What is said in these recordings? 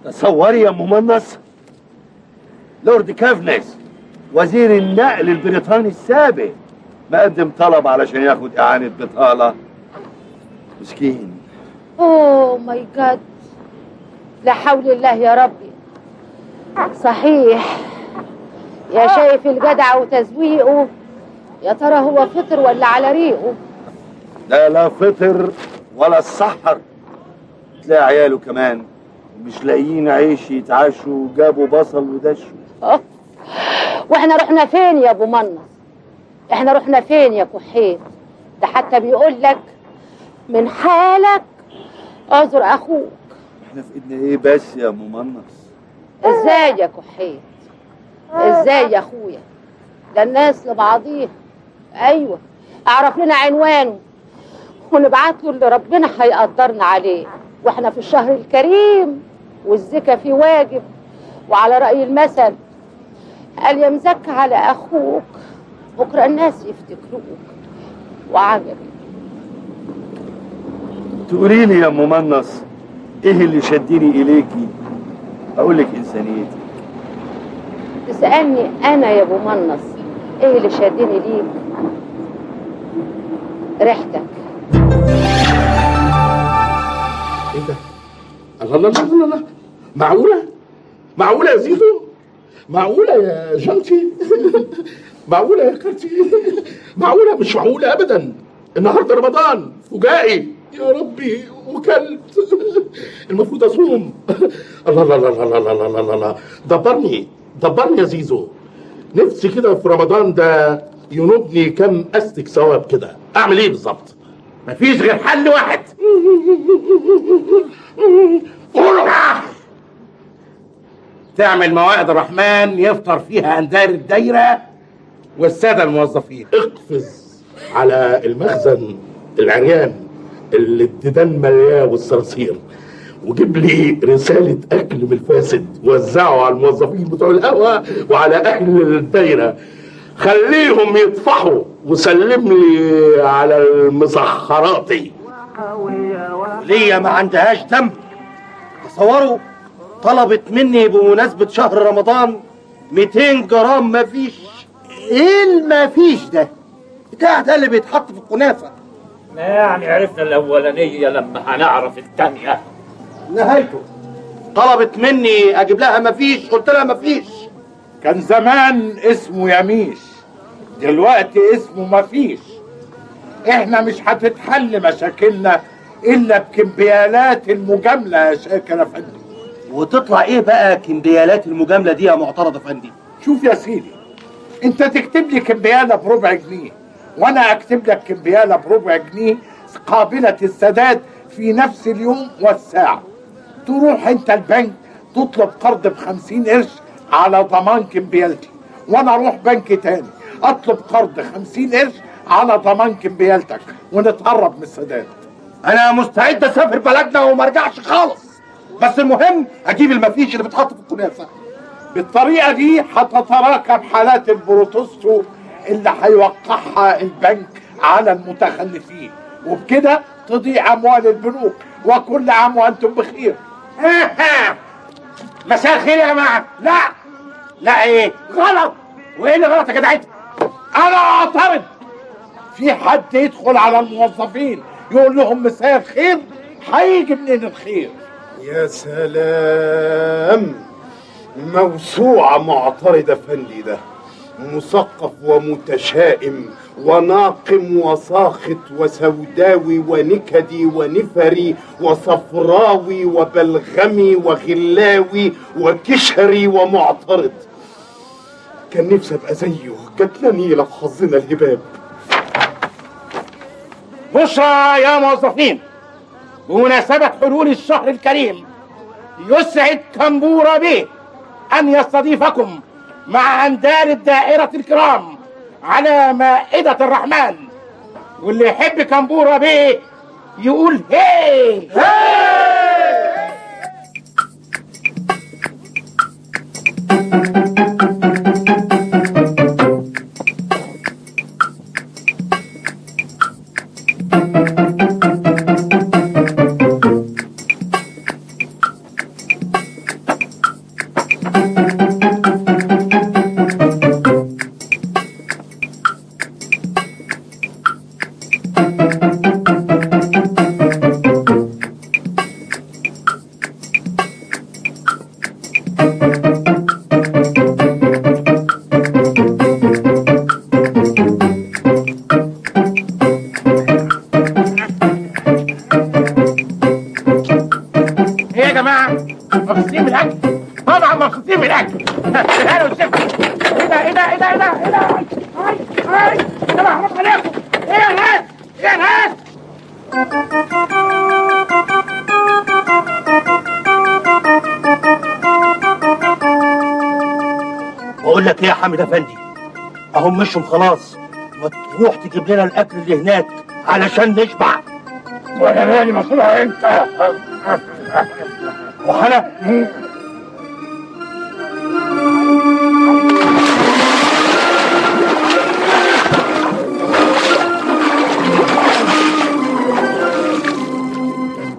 تصوري يا ممنص، لورد كافنس وزير النقل البريطاني السابق مقدم طلب علشان ياخد اعانة بطالة. مسكين. اوه ماي جاد، لا حول الله يا ربي. صحيح يا شايف الجدع وتزويقه، يا ترى هو فطر ولا على ريقه؟ لا فطر ولا السحر، تلاقي عياله كمان مش لاقيين عيش يتعاشوا، جابوا بصل ودشوا. واحنا رحنا فين يا ابو منص؟ احنا رحنا فين يا كحيت؟ ده حتى بيقول لك من حالك اعذر اخوك. احنا في ايدنا ايه بس يا ممنص؟ ازاي يا كحيت؟ ازاي يا اخويا؟ ده الناس لبعضيها. ايوه اعرف لنا عنوانه ونبعت له اللي ربنا هيقدرنا عليه، واحنا في الشهر الكريم والزكا فيه واجب، وعلى رأي المثل قال يا مزكى على اخوك بكره الناس يفتكروك. وعجب. تقولي لي يا ممنص ايه اللي شدني اليكي؟ اقول لك انسانيتي. تسألني انا يا ابو منص ايه اللي شدني ليك؟ ريحتك. ايه ده؟ الله الله الله الله، معقولة يا زيزو؟ معقولة يا جانتي؟ معقولة يا كارتي؟ معقولة؟ مش معقولة أبدا. النهاردة رمضان فجائي يا ربي وكلت. المفروض أصوم. الله الله الله الله الله الله الله، دبرني يا زيزو. نفسي كده في رمضان ده ينوبني كم أستك ثواب كده. أعمل إيه بالظبط؟ مفيش غير حل واحد. قولوا تعمل موائد الرحمن يفطر فيها أندار الدايرة والسادة الموظفين. اقفز على المخزن العريان اللي الديدان ملياه والصراصير، وجيب لي رسالة أكل من الفاسد وزعه على الموظفين بتوع القهوة وعلى أهل الدايرة، خليهم يطفحوا، وسلم لي على المسخراتي. ليا ما عندهاش ذنب. تصوروا طلبت مني بمناسبة شهر رمضان 200 جرام مفيش. ايه المفيش ده؟ بتاع ده اللي بيتحط في الكنافة. يعني عرفنا الأولانية لما هنعرف الثانية. نهايته طلبت مني اجيب لها مفيش، قلت لها مفيش. كان زمان اسمه يميش، دلوقتي اسمه مفيش. احنا مش هتتحل مشاكلنا الا بكمبيالات المجاملة يا شاكر افندي. وتطلع ايه بقى كمبيالات المجاملة دي يا معترض افندي؟ شوف يا سيدي، انت تكتب لي كمبيالة بربع جنيه وانا اكتب لك كمبيالة بربع جنيه قابلة السداد في نفس اليوم والساعة. تروح انت البنك تطلب قرض ب50 قرش على ضمان كمبيالتي، وانا اروح بنك تاني اطلب قرض 50 قرش على ضمان كمبيالتك، ونتقرب من السداد. انا مستعد اسافر بلدنا وما ارجعش خالص، بس المهم اجيب المفيش اللي بتحط في الكنافه. بالطريقه دي هتتراكم حالات البروتوستو اللي هيوقعها البنك على المتخلفين، وبكده تضيع اموال البنوك. وكل عام وانتم بخير. مساء الخير يا جماعه. لا ايه غلط. وايه اللي غلط يا جدعتي؟ انا اعترض. في حد يدخل على الموظفين يقول لهم مساء الخير؟ هيجي منين الخير؟ يا سلام، موسوعة معترض افندي ده، مثقف ومتشائم وناقم وساخط وسوداوي ونكدي ونفري وصفراوي وبلغمي وغلاوي وكشري ومعترض. كان نفسي ابقى زيه، جاتلني لو حظنا الهباب. بشرى يا موظفين، بمناسبة حلول الشهر الكريم يسعد كمبورة بيه أن يستضيفكم مع أندال الدائرة الكرام على مائدة الرحمن. واللي يحب كمبورة بيه يقول هي ايه يا حامد افندي؟ اهم مشهم خلاص، ما تروح تجيب لنا الاكل اللي هناك علشان نشبع. وانا مالي مسؤولها انت؟ وانا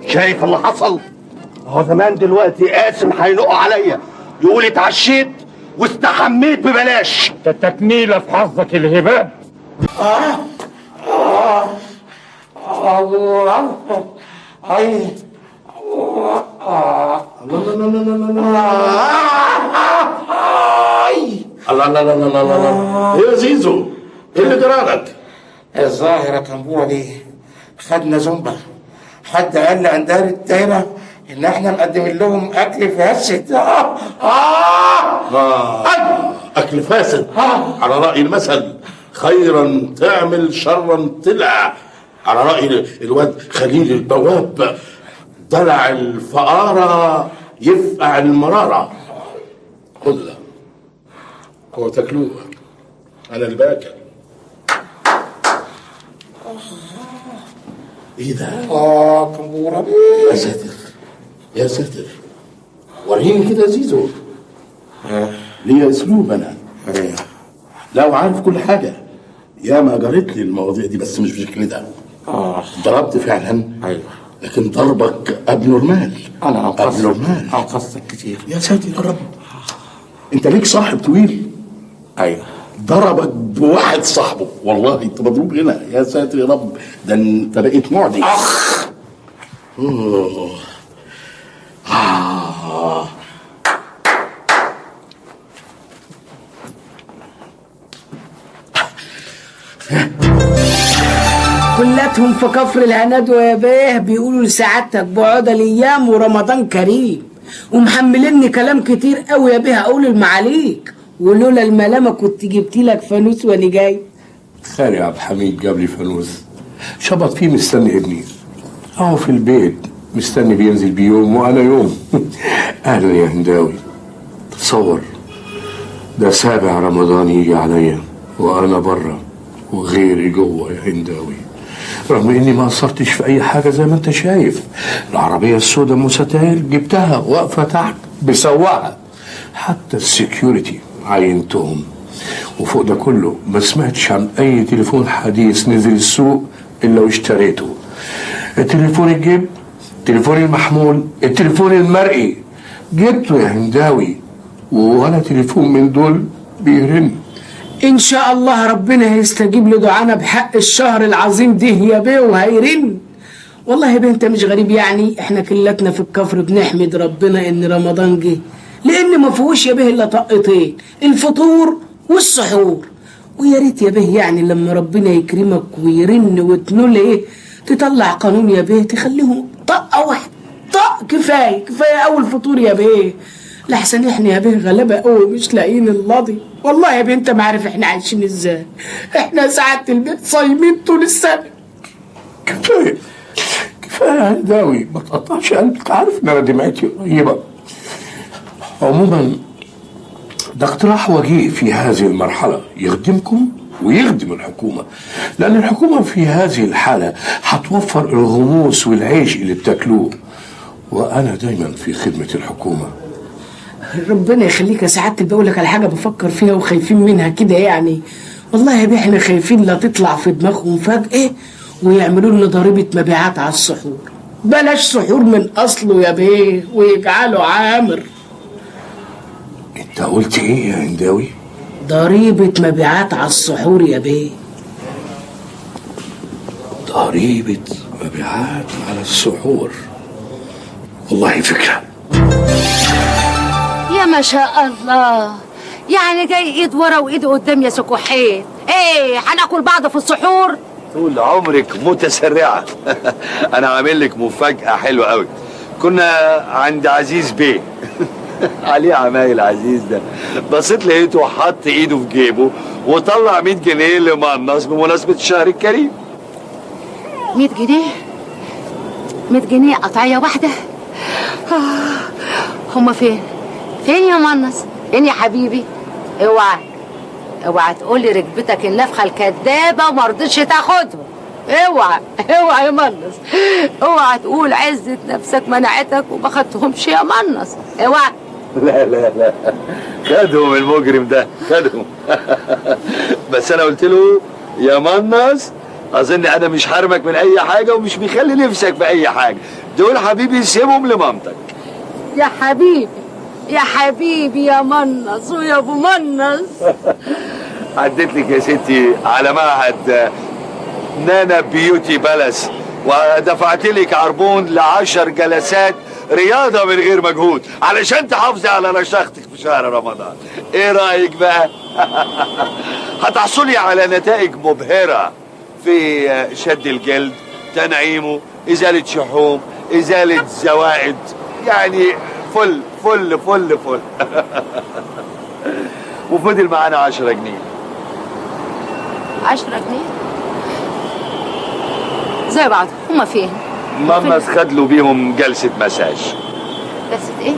شايف اللي حصل؟ هو زمان دلوقتي قاسم هينقوا عليا يقول اتعشيت واستحميت ببلاش. ده تكميله في حظك الهباب. الله هاي الله لا لا لا لا لا يا زيزو، ايه اللي جرالك؟ الظاهرة كمبوعة دي خدنا زنبة. حد قال لي عن دار الدايرة إن إحنا مقدمين لهم أكل فاسد. أكل فاسد على رأي المثل، خيرا تعمل شرا تلع. على رأي الواد خليل البواب، دلع الفقارة يفقع المرارة. خذ له، هو تاكلوه، أنا اللي باكل. ايه ده؟ كمبورة يا ساتر يا ساتر، وريني كده يا زيزو. ليا اسلوب انا، لا وعارف كل حاجه، يا ما جريت لي المواضيع دي بس مش بشكل ده. ضربت فعلا، أيوه، لكن ضربك ابنورمال. أنا ابنورمال، أنقذتك كتير. يا ساتر يا رب. انت ليك صاحب طويل؟ أيوه، ضربك بواحد صاحبه، والله انت مضروب هنا. يا ساتر يا رب، ده انت بقيت معدي. كلاتهم في كفر العناد ويا بيه بيقولوا لسعادتك بعد الايام ورمضان كريم، ومحملني كلام كتير قوي يا بيه اقول المعاليك، ولولا الملامه كنت جبت لك فانوس وانا جاي. خالي عبد الحميد جاب لي فانوس شبط فيه، مستني ابني اهو في البيت، مستني بينزل بيوم وانا يوم. اهلا يا هنداوي، تصور ده 7 رمضان يجي عليا وانا بره وغيري جوه يا هنداوي، رغم اني ما قصرتش في اي حاجه. زي ما انت شايف العربيه السوداء مستاهل جبتها واقفه تحت بسواها، حتى السكيورتي عينتهم، وفوق ده كله ما سمعتش عن اي تليفون حديث نزل السوق الا واشتريته. التليفون الجيب، التليفون المحمول، التليفون المرئي جبته يا هنداوي، ولا تليفون من دول بيرن. ان شاء الله ربنا هيستجيب لدعانا بحق الشهر العظيم ده يا بيه وهيرن. والله يا بيه انت مش غريب، يعني احنا كلاتنا في الكفر بنحمد ربنا ان رمضان جه، لان ما فيهوش يا بيه الا طقتين، الفطور والسحور. ويا ريت يا بيه يعني لما ربنا يكرمك ويرن وتنول ايه تطلع قانون يا بيه تخليهم طقه واحده، طق كفايه اول فطور يا بيه، لحسن احنا يا بيه غلابه قوي مش لاقيين اللاضي. والله يا بيه انت ما عارف احنا عايشين ازاي، احنا ساعات البيت صايمين طول السنه. كفايه كفايه يا هنداوي، ما تقطعش قلبك، عارف ان انا دمعتي قريبه. عموما ده اقتراح وجيه في هذه المرحله يخدمكم ويخدم الحكومه، لان الحكومه في هذه الحاله هتوفر الغموس والعيش اللي بتاكلوه، وانا دايما في خدمه الحكومه. ربنا يخليك يا سعاده البيه، اقول لك على حاجه بفكر فيها وخايفين منها كده يعني. والله يا بيه احنا خايفين لا تطلع في دماغهم فجاه ويعملوا لنا ضريبه مبيعات على السحور. بلاش سحور من اصله يا بيه ويجعله عامر. انت قلت ايه يا هنداوي؟ ضريبه مبيعات على السحور يا بيه. ضريبه مبيعات على السحور، والله فكره. يا ما شاء الله، يعني جاي ايد ورا وايد قدام يا سكوحين. ايه هناكل بعض في السحور؟ طول عمرك متسرعة. أنا عامل لك مفاجأة حلوة قوي. كنا عند عزيز بيه. عليه عمايل عزيز ده، بصيت لقيته حط ايده في جيبه وطلع 100 جنيه لمقناص بمناسبة الشهر الكريم. 100 جنيه؟ 100 جنيه قطعية واحدة؟ هما فين؟ فين يا منص؟ فين يا حبيبي؟ اوعى اوعى تقولي ركبتك النفخه الكدابه وما رضيتش تاخدهم. اوعى اوعى يا منص، اوعى تقول عزه نفسك منعتك وما خدتهمش يا منص، اوعى. لا لا لا، خدهم المجرم ده، خدهم. بس انا قلت له يا منص اظن انا مش حارمك من اي حاجه ومش بيخلي نفسك في اي حاجه، دول حبيبي سيبهم لمامتك. يا حبيبي يا حبيبي يا منص ويا ابو منص. عديت لك يا ستي على معهد نانا بيوتي بالاس ودفعت لك عربون ل10 جلسات رياضه من غير مجهود علشان تحافظي على رشاقتك في شهر رمضان. ايه رايك بقى؟ هتحصلي على نتائج مبهره في شد الجلد، تنعيمه، ازاله شحوم، ازاله زوائد، يعني فل فل فل فل. وفضل معانا 10 جنيه. 10 جنيه زي بعض، هما فين؟ ماما خد له بيهم جلسه مساج. جلسة ايه؟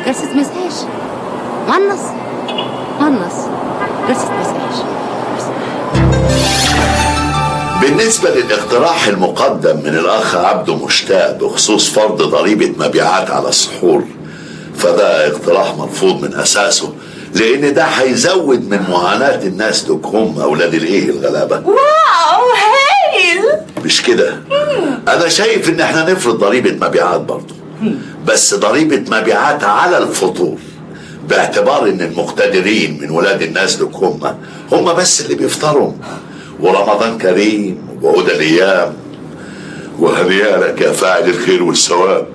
جلسة مساج. منص جلسة مساج. بالنسبة للاقتراح المقدم من الأخ عبده مشتاق بخصوص فرض ضريبة مبيعات على السحور، فده اقتراح مرفوض من أساسه، لأن ده هيزود من معاناة الناس دول أولاد الإيه الغلابة. واو هايل. مش كده؟ أنا شايف إن إحنا نفرض ضريبة مبيعات برضه، بس ضريبة مبيعات على الفطور، باعتبار إن المقتدرين من ولاد الناس دول هم بس اللي بيفطروا، ورمضان كريم وعود الأيام، وهنيئا لك يا فاعل الخير والثواب.